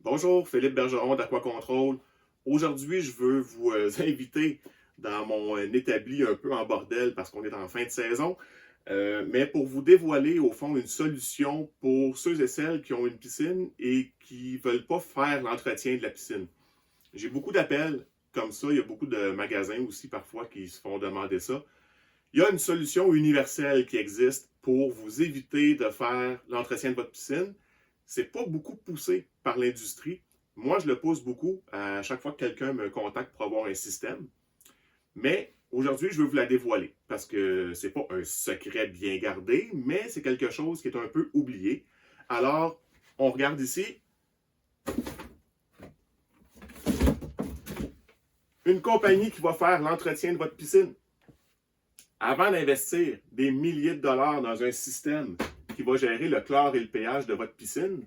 Bonjour, Philippe Bergeron d'Aquacontrol. Aujourd'hui, je veux vous inviter dans mon établi un peu en bordel parce qu'on est en fin de saison, mais pour vous dévoiler au fond une solution pour ceux et celles qui ont une piscine et qui ne veulent pas faire l'entretien de la piscine. J'ai beaucoup d'appels comme ça, il y a beaucoup de magasins aussi parfois qui se font demander ça. Il y a une solution universelle qui existe pour vous éviter de faire l'entretien de votre piscine. C'est pas beaucoup poussé par l'industrie. Moi, je le pousse beaucoup à chaque fois que quelqu'un me contacte pour avoir un système. Mais aujourd'hui, je veux vous la dévoiler parce que c'est pas un secret bien gardé, mais c'est quelque chose qui est un peu oublié. Alors, on regarde ici. Une compagnie qui va faire l'entretien de votre piscine. Avant d'investir des milliers de dollars dans un système qui va gérer le chlore et le pH de votre piscine,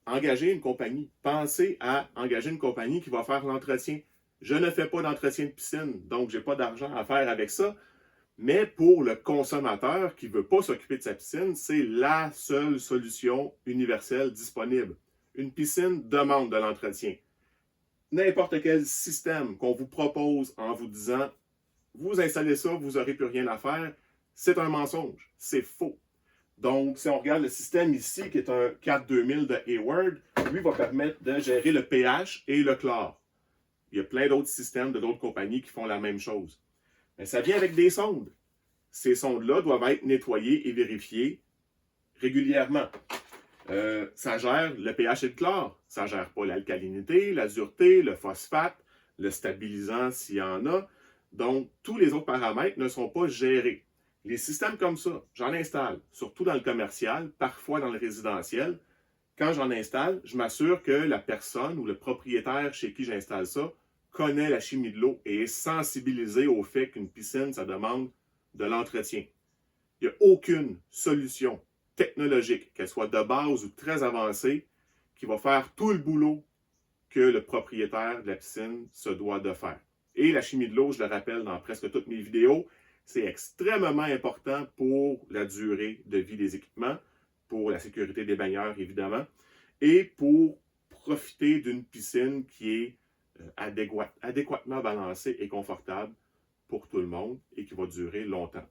engagez une compagnie. Pensez à engager une compagnie qui va faire l'entretien. Je ne fais pas d'entretien de piscine, donc je n'ai pas d'argent à faire avec ça. Mais pour le consommateur qui ne veut pas s'occuper de sa piscine, c'est la seule solution universelle disponible. Une piscine demande de l'entretien. N'importe quel système qu'on vous propose en vous disant vous installez ça, vous n'aurez plus rien à faire, c'est un mensonge, c'est faux. Donc, si on regarde le système ici, qui est un 42000 de Hayward, lui va permettre de gérer le pH et le chlore. Il y a plein d'autres systèmes de d'autres compagnies qui font la même chose. Mais ça vient avec des sondes. Ces sondes-là doivent être nettoyées et vérifiées régulièrement. Ça gère le pH et le chlore. Ça ne gère pas l'alcalinité, la dureté, le phosphate, le stabilisant s'il y en a. Donc, tous les autres paramètres ne sont pas gérés. Les systèmes comme ça, j'en installe, surtout dans le commercial, parfois dans le résidentiel. Quand j'en installe, je m'assure que la personne ou le propriétaire chez qui j'installe ça connaît la chimie de l'eau et est sensibilisé au fait qu'une piscine, ça demande de l'entretien. Il n'y a aucune solution technologique, qu'elle soit de base ou très avancée, qui va faire tout le boulot que le propriétaire de la piscine se doit de faire. Et la chimie de l'eau, je le rappelle dans presque toutes mes vidéos, c'est extrêmement important pour la durée de vie des équipements, pour la sécurité des baigneurs évidemment, et pour profiter d'une piscine qui est adéquatement balancée et confortable pour tout le monde et qui va durer longtemps.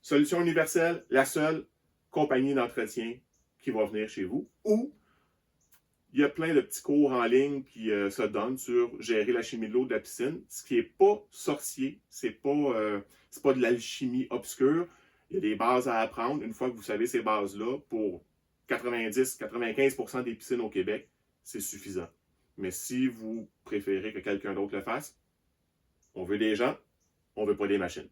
Solution universelle, la seule compagnie d'entretien qui va venir chez vous, ou il y a plein de petits cours en ligne qui se donnent sur gérer la chimie de l'eau de la piscine, ce qui n'est pas sorcier, c'est pas de l'alchimie obscure. Il y a des bases à apprendre. Une fois que vous savez ces bases-là, pour 90-95% des piscines au Québec, c'est suffisant. Mais si vous préférez que quelqu'un d'autre le fasse, on veut des gens, on ne veut pas des machines.